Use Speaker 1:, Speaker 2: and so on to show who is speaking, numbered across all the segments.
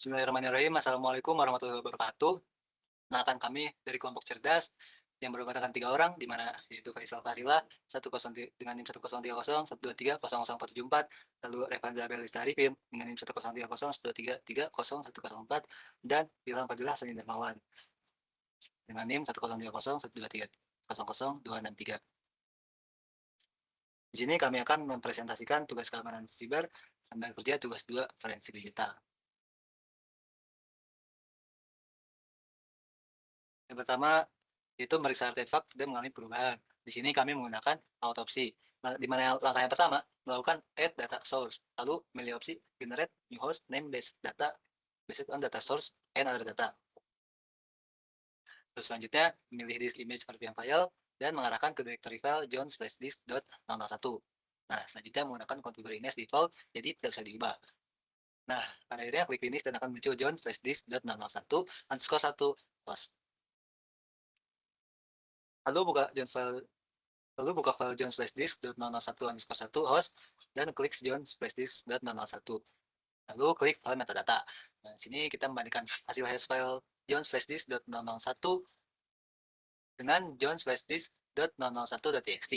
Speaker 1: Bismillahirrahmanirrahim. Assalamualaikum warahmatullahi wabarakatuh. Perkenalkan kami dari kelompok cerdas yang beranggotakan 3 orang, di mana yaitu Faisal Fahrilah, 10 dengan NIM 1030, 123 00474, lalu Revanza Belistari PIM dengan NIM 1030, 123 30104, dan Ilham Fadilah Hasanin Darmawan dengan NIM 1030, 123 00263. Di sini kami akan mempresentasikan tugas keamanan siber sambil kerja tugas 2 forensik digital. Yang pertama itu meriksa artefak dan mengalami perubahan. Di sini kami menggunakan autopsi. Di mana langkah yang pertama melakukan add data source, lalu milih opsi generate new host name based data based on data source and other data. Terus selanjutnya memilih disk image RPM file dan mengarahkan ke directory file john/disk.001. Nah, selanjutnya menggunakan configure as default, jadi tidak usah diubah. Nah, pada akhirnya klik finish dan akan muncul john/disk.001 underscore 1 host. Lalu buka john file Lalu buka file john/disk.001_1 host dan klik john/disk.001. Lalu klik file metadata. Nah, di sini kita membandingkan hasil hash file john/disk.001 dengan john/disk.001.txt.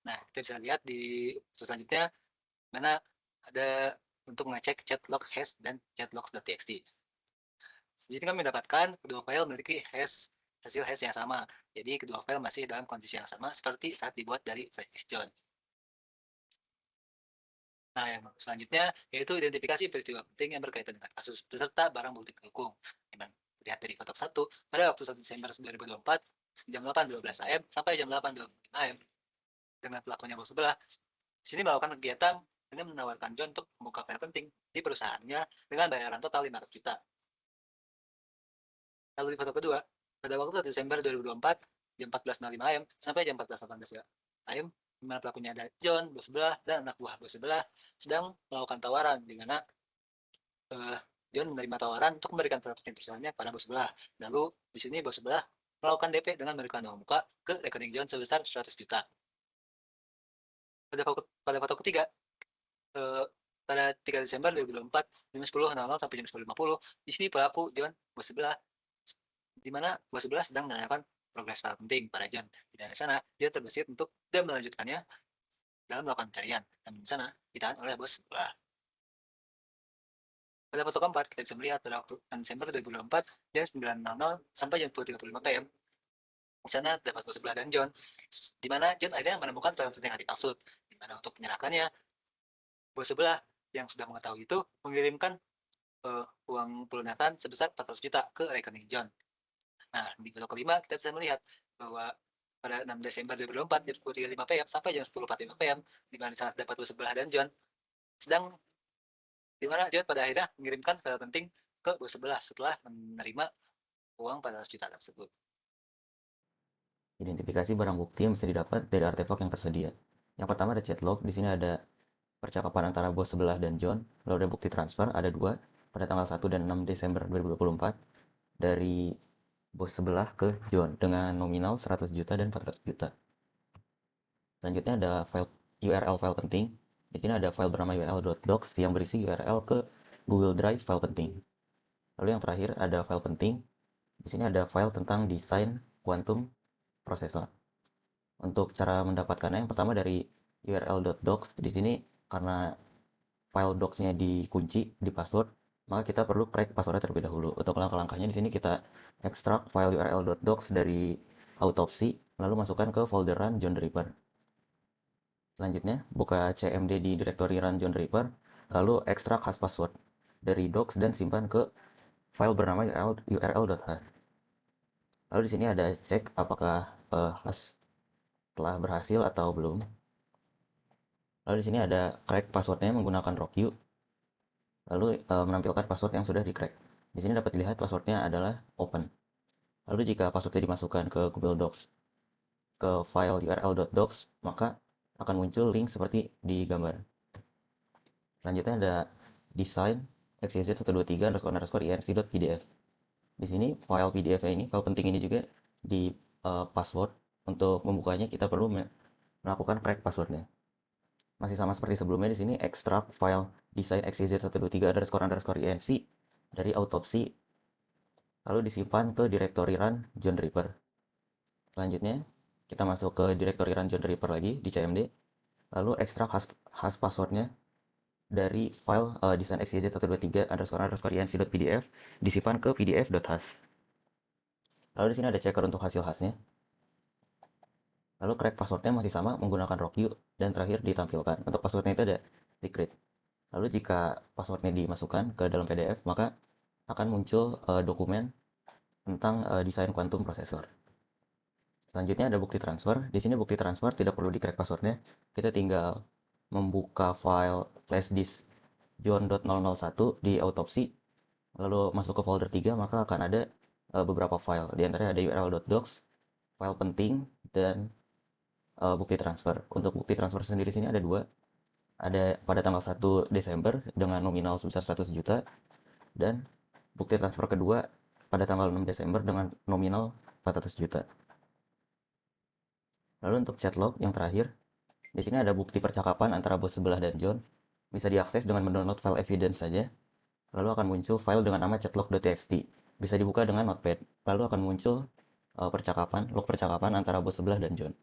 Speaker 1: Nah, kita bisa lihat di selanjutnya mana ada untuk mengecek chat log hash dan chat logs.txt. Jadi kami mendapatkan kedua file memiliki hasil hash yang sama. Jadi kedua file masih dalam kondisi yang sama seperti saat dibuat dari /disk john. Nah, yang selanjutnya yaitu identifikasi peristiwa penting yang berkaitan dengan kasus beserta barang bukti pendukung. Lihat dari foto 1, pada waktu 1 Desember 2024, jam 8.12 AM sampai jam 8.25 AM, dengan pelakunya bos sebelah. Di sini melakukan kegiatan dengan menawarkan John untuk membuka file penting di perusahaannya dengan bayaran total 500 juta. Lalu di foto kedua, pada waktu 1 Desember 2024, jam 14.05 AM sampai jam 14.18 AM, di mana pelakunya ada John, bos sebelah, dan anak buah bos sebelah sedang melakukan tawaran, di mana John menerima tawaran untuk memberikan properti perusahaannya pada bos sebelah. Lalu di sini bos sebelah melakukan DP dengan memberikan uang muka ke rekening John sebesar 100 juta. Pada foto ketiga, pada 3 Desember 2024, jam 10.00 sampai jam 10.50, di sini pelaku John, bos sebelah, di mana bos sebelah sedang menanyakan progres file penting pada John. Di sana, dia terbesit untuk tidak melanjutkannya dalam melakukan pencarian. Dan di sana, ditahan oleh bos sebelah. Pada foto keempat, kita bisa melihat pada waktu 6 Desember 2024, jam 9.00 sampai jam 10.35 PM. Di sana terdapat bos sebelah dan John, di mana John akhirnya menemukan file penting yang dimaksud, di mana untuk menyerahkannya, bos sebelah yang sudah mengetahui itu mengirimkan uang pelunasan sebesar 400 juta ke rekening John. Nah, di foto kelima kita bisa melihat bahwa pada 6 Desember 2024 jam 10.35 PM sampai jam 10.45 PM, di mana saat dapat bos sebelah dan John sedang, di mana John pada akhirnya mengirimkan file penting ke bos sebelah setelah menerima uang 400 juta tersebut.
Speaker 2: Identifikasi barang bukti yang bisa didapat dari artefak yang tersedia. Yang pertama ada chat log. Di sini ada percakapan antara bos sebelah dan John. Lalu ada bukti transfer, ada dua, pada tanggal 1 dan 6 Desember 2024 dari bos sebelah ke John dengan nominal 100 juta dan 400 juta. Selanjutnya ada file URL file penting. Di sini ada file bernama url.docs yang berisi URL ke Google Drive file penting. Lalu yang terakhir ada file penting. Di sini ada file tentang desain quantum processor. Untuk cara mendapatkannya, yang pertama dari url.docs. Di sini karena file docs-nya dikunci di password, maka kita perlu crack passwordnya terlebih dahulu. Untuk langkah-langkahnya di sini kita ekstrak file url.docs dari autopsi, lalu masukkan ke folder run John Reaper. Selanjutnya, buka cmd di directory run John Reaper, lalu ekstrak hash password dari docs dan simpan ke file bernama url.hash. Lalu di sini ada cek apakah hash telah berhasil atau belum. Lalu di sini ada crack passwordnya menggunakan rockyou. Lalu menampilkan password yang sudah di-crack. Di sini dapat dilihat passwordnya adalah open. Lalu jika passwordnya dimasukkan ke Google Docs ke file url.docs, maka akan muncul link seperti di gambar. Selanjutnya ada design xyz123_inc.pdf. Di sini file PDF ini, file penting ini juga di password. Untuk membukanya kita perlu melakukan crack passwordnya. Masih sama seperti sebelumnya, di sini ekstrak file design xyz123_inc, dari autopsi, lalu disimpan ke directory run John Reaper. Selanjutnya, kita masuk ke directory run John Reaper lagi di CMD, lalu ekstrak hash passwordnya dari file design_xyz123_inc.pdf disimpan ke pdf.hash. Lalu di sini ada checker untuk hasil hashnya. Lalu crack passwordnya masih sama menggunakan rockyou dan terakhir ditampilkan. Untuk passwordnya itu ada secret. Lalu jika passwordnya dimasukkan ke dalam PDF, maka akan muncul dokumen tentang desain quantum processor. Selanjutnya ada bukti transfer. Di sini bukti transfer tidak perlu di-crack passwordnya. Kita tinggal membuka file flash disk john.001 di autopsi, lalu masuk ke folder 3, maka akan ada beberapa file. Di antaranya ada url.docs, file penting, dan bukti transfer. Untuk bukti transfer sendiri sini ada dua. Ada pada tanggal 1 Desember dengan nominal sebesar 100 juta, dan bukti transfer kedua pada tanggal 6 Desember dengan nominal 400 juta. Lalu untuk chat log yang terakhir, di sini ada bukti percakapan antara bos sebelah dan John. Bisa diakses dengan mendownload file evidence saja. Lalu akan muncul file dengan nama chatlog.txt. Bisa dibuka dengan notepad. Lalu akan muncul log percakapan antara bos sebelah dan John.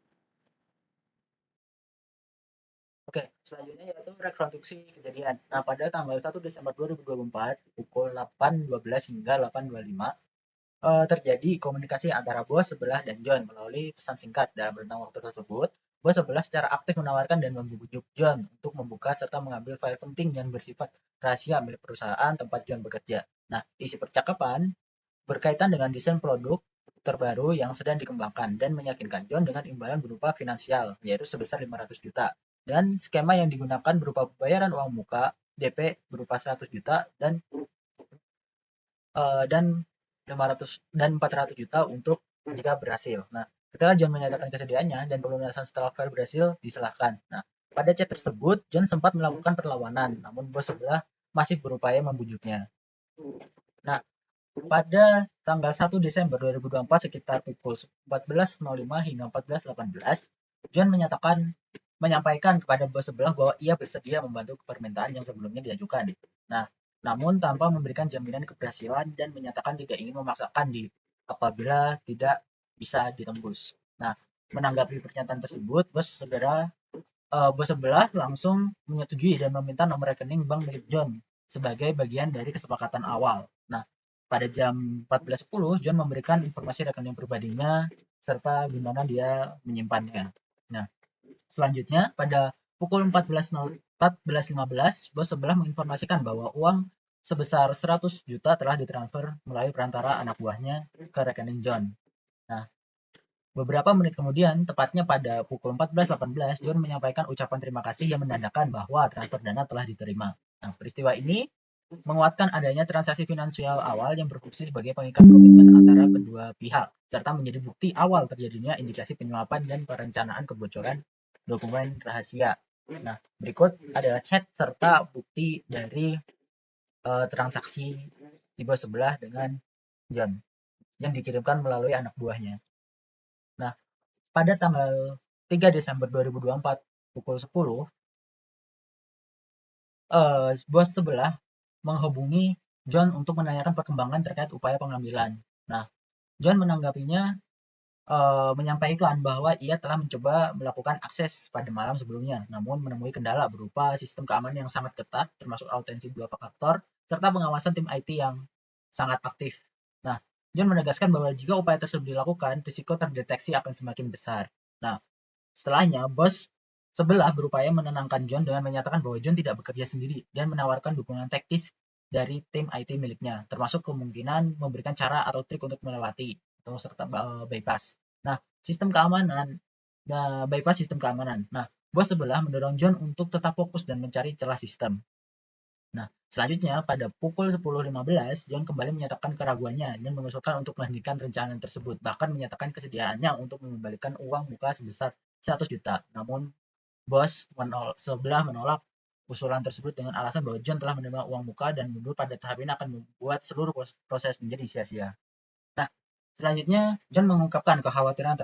Speaker 3: Oke, selanjutnya yaitu rekonstruksi kejadian. Nah, pada tanggal 1 Desember 2024 pukul 8.12 hingga 8.25 terjadi komunikasi antara bos sebelah dan John melalui pesan singkat. Dalam rentang waktu tersebut, bos sebelah secara aktif menawarkan dan membujuk John untuk membuka serta mengambil file penting yang bersifat rahasia milik perusahaan tempat John bekerja. Nah, isi percakapan berkaitan dengan desain produk terbaru yang sedang dikembangkan dan meyakinkan John dengan imbalan berupa finansial, yaitu sebesar 500 juta. Dan skema yang digunakan berupa pembayaran uang muka, DP berupa 100 juta, dan 400 juta untuk jika berhasil. Nah, ketika John menyatakan kesediaannya dan pelunasan setelah file berhasil diserahkan. Nah, pada chat tersebut John sempat melakukan perlawanan, namun bos sebelah masih berupaya membujuknya. Nah, pada tanggal 1 Desember 2024 sekitar pukul 14.05 hingga 14.18, John menyampaikan kepada bos sebelah bahwa ia bersedia membantu permintaan yang sebelumnya diajukan. Nah, namun tanpa memberikan jaminan keberhasilan dan menyatakan tidak ingin memaksakan diri apabila tidak bisa ditembus. Nah, menanggapi pernyataan tersebut, bos sebelah langsung menyetujui dan meminta nomor rekening bank milik John sebagai bagian dari kesepakatan awal. Nah, pada jam 14.10, John memberikan informasi rekening pribadinya serta di mana dia menyimpannya. Nah, selanjutnya pada pukul 14.15, bos sebelah menginformasikan bahwa uang sebesar 100 juta telah ditransfer melalui perantara anak buahnya ke rekening John. Nah, beberapa menit kemudian, tepatnya pada pukul 14.18, John menyampaikan ucapan terima kasih yang menandakan bahwa transfer dana telah diterima. Nah, peristiwa ini menguatkan adanya transaksi finansial awal yang berfungsi sebagai pengikat komitmen antara kedua pihak, serta menjadi bukti awal terjadinya indikasi penyuapan dan perencanaan kebocoran dokumen rahasia. Nah, berikut adalah chat serta bukti dari transaksi di bos sebelah dengan John yang dikirimkan melalui anak buahnya. Nah, pada tanggal 3 Desember 2024 pukul 10, bos sebelah menghubungi John untuk menanyakan perkembangan terkait upaya pengambilan. Nah, John menanggapinya menyampaikan bahwa ia telah mencoba melakukan akses pada malam sebelumnya, namun menemui kendala berupa sistem keamanan yang sangat ketat, termasuk autensi 2 faktor, serta pengawasan tim IT yang sangat aktif. Nah, John menegaskan bahwa jika upaya tersebut dilakukan, risiko terdeteksi akan semakin besar. Nah, setelahnya, bos sebelah berupaya menenangkan John dengan menyatakan bahwa John tidak bekerja sendiri dan menawarkan dukungan teknis dari tim IT miliknya, termasuk kemungkinan memberikan cara atau trik untuk melewati atau serta bypass. Nah, bypass sistem keamanan. Nah, bos sebelah mendorong John untuk tetap fokus dan mencari celah sistem. Nah, selanjutnya pada pukul 10.15, John kembali menyatakan keraguannya dan mengusulkan untuk menghentikan rencana tersebut, bahkan menyatakan kesediaannya untuk mengembalikan uang muka sebesar 100 juta. Namun, bos sebelah menolak usulan tersebut dengan alasan bahwa John telah menerima uang muka dan mundur pada tahap ini akan membuat seluruh proses menjadi sia-sia. Nah, selanjutnya John mengungkapkan kekhawatiran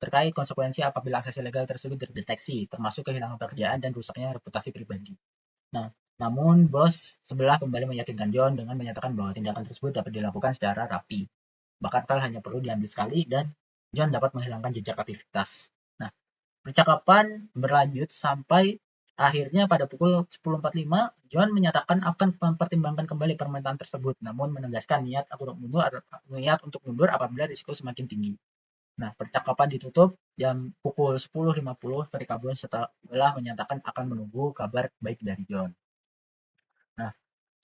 Speaker 3: terkait konsekuensi apabila akses ilegal tersebut terdeteksi, termasuk kehilangan pekerjaan dan rusaknya reputasi pribadi. Nah, Namun bos sebelah kembali meyakinkan John dengan menyatakan bahwa tindakan tersebut dapat dilakukan secara rapi. Bahkan file hanya perlu diambil sekali dan John dapat menghilangkan jejak aktivitas. Nah, percakapan berlanjut sampai akhirnya pada pukul 10.45 John menyatakan akan mempertimbangkan kembali permintaan tersebut, namun menegaskan niat untuk mundur apabila risiko semakin tinggi. Nah, percakapan ditutup jam pukul 10.50 ketika Bond setelah menyatakan akan menunggu kabar baik dari John. Nah,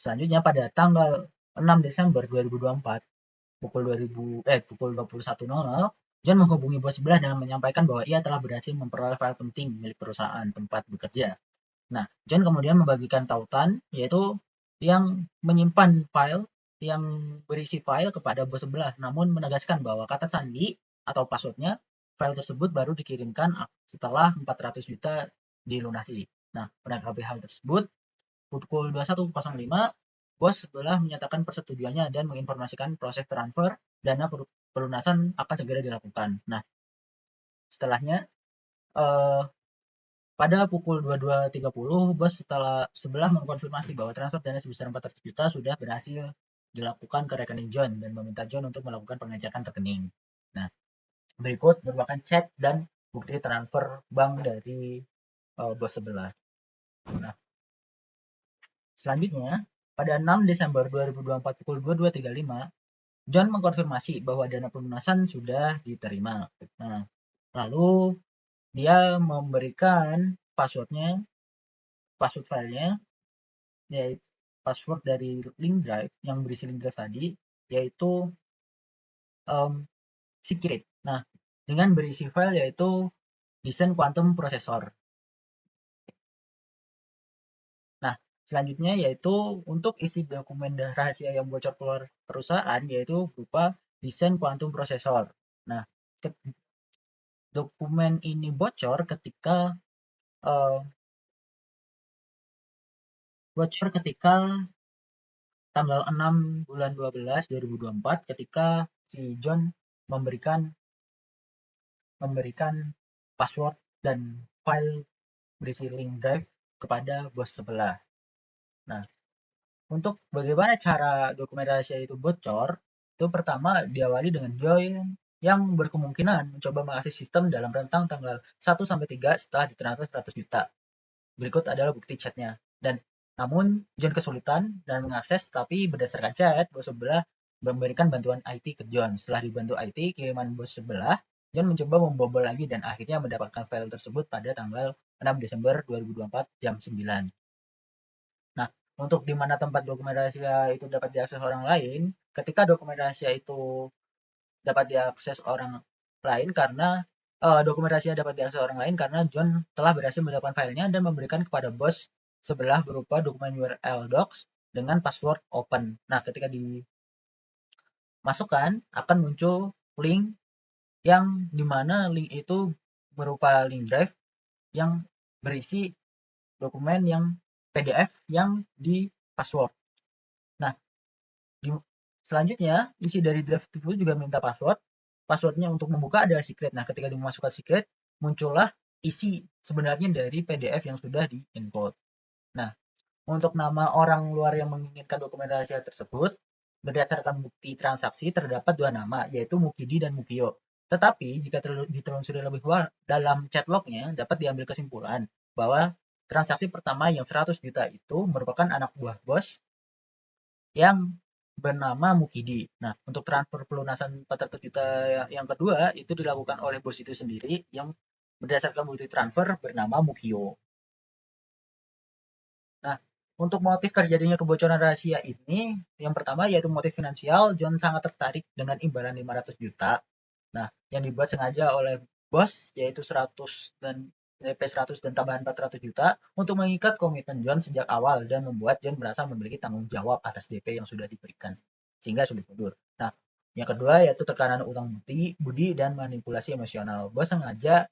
Speaker 3: selanjutnya pada tanggal 6 Desember 2024 pukul 21.00 John menghubungi bos sebelah dengan menyampaikan bahwa ia telah berhasil memperoleh file penting milik perusahaan tempat bekerja. Nah, John kemudian membagikan tautan, yaitu yang menyimpan file yang berisi file kepada bos sebelah, namun menegaskan bahwa kata sandi atau passwordnya file tersebut baru dikirimkan setelah 400 juta dilunasi. Nah, menanggapi hal tersebut, pukul 21.05, bos sebelah menyatakan persetujuannya dan menginformasikan proses transfer dana pelunasan akan segera dilakukan. Nah, setelahnya pada pukul 22.30, bos sebelah mengkonfirmasi bahwa transfer dana sebesar 400 juta sudah berhasil dilakukan ke rekening John dan meminta John untuk melakukan pengecekan rekening. Nah, berikut merupakan chat dan bukti transfer bank dari bos sebelah. Nah, selanjutnya, pada 6 Desember 2024 pukul 22.35, John mengkonfirmasi bahwa dana pelunasan sudah diterima. Nah, lalu dia memberikan password filenya, yaitu password dari link drive yang berisi link drive tadi, yaitu secret. Nah, dengan berisi file yaitu desain quantum processor. Nah, selanjutnya yaitu untuk isi dokumen rahasia yang bocor keluar perusahaan, yaitu berupa desain quantum processor. Nah, dokumen ini bocor ketika tanggal 6 bulan 12 2024 ketika si John memberikan password dan file berisi link drive kepada bos sebelah. Nah, untuk bagaimana cara dokumen rahasia itu bocor, itu pertama diawali dengan John yang berkemungkinan mencoba mengakses sistem dalam rentang tanggal 1 sampai 3 setelah ditransfer 100 juta. Berikut adalah bukti chatnya. Dan namun John kesulitan dan mengakses, tapi berdasarkan chat, bos sebelah memberikan bantuan IT ke John. Setelah dibantu IT, kiriman bos sebelah, John mencoba membobol lagi dan akhirnya mendapatkan file tersebut pada tanggal 6 Desember 2024 jam 9. Nah, untuk di mana tempat dokumen rahasia itu dapat diakses orang lain, ketika dokumen rahasia itu dapat diakses orang lain karena dokumen rahasia dapat diakses orang lain karena John telah berhasil mendapatkan filenya dan memberikan kepada bos sebelah berupa dokumen URL docs dengan password open. Nah, ketika dimasukkan akan muncul link yang dimana link itu berupa link drive yang berisi dokumen yang PDF yang di password. Nah, selanjutnya isi dari drive itu juga minta password. Passwordnya untuk membuka adalah secret. Nah, ketika dimasukkan secret, muncullah isi sebenarnya dari PDF yang sudah di-encode. Nah, untuk nama orang luar yang menginginkan dokumen rahasia tersebut, berdasarkan bukti transaksi terdapat dua nama, yaitu Mukidi dan Mukio. Tetapi, jika ditelusuri lebih dalam chat lognya, dapat diambil kesimpulan bahwa transaksi pertama yang 100 juta itu merupakan anak buah bos yang bernama Mukidi. Nah, untuk transfer pelunasan 400 juta yang kedua itu dilakukan oleh bos itu sendiri yang berdasarkan bukti transfer bernama Mukio. Nah, untuk motif terjadinya kebocoran rahasia ini, yang pertama yaitu motif finansial. John sangat tertarik dengan imbalan 500 juta. Nah, yang dibuat sengaja oleh bos yaitu 100 dan DP 100 dan tambahan 400 juta untuk mengikat komitmen John sejak awal dan membuat John merasa memiliki tanggung jawab atas DP yang sudah diberikan sehingga sulit mundur. Nah, yang kedua yaitu tekanan utang budi dan manipulasi emosional. Bos sengaja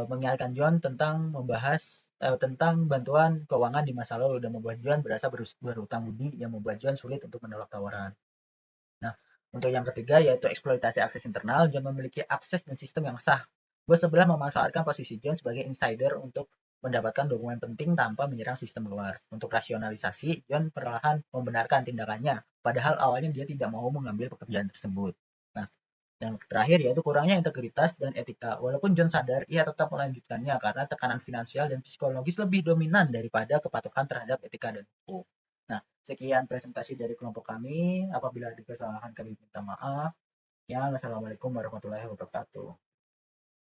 Speaker 3: mengingatkan John tentang membahas tentang bantuan keuangan di masa lalu dan membuat John berasa berutang budi yang membuat John sulit untuk menolak tawaran. Nah, untuk yang ketiga yaitu eksploitasi akses internal. John memiliki akses dan sistem yang sah. Bos sebelah memanfaatkan posisi John sebagai insider untuk mendapatkan dokumen penting tanpa menyerang sistem luar. Untuk rasionalisasi, John perlahan membenarkan tindakannya, padahal awalnya dia tidak mau mengambil pekerjaan tersebut. Nah, yang terakhir yaitu kurangnya integritas dan etika. Walaupun John sadar, ia tetap melanjutkannya karena tekanan finansial dan psikologis lebih dominan daripada kepatuhan terhadap etika dan hukum. Nah, sekian presentasi dari kelompok kami. Apabila ada kesalahan kami minta maaf. Ya, wassalamualaikum warahmatullahi wabarakatuh.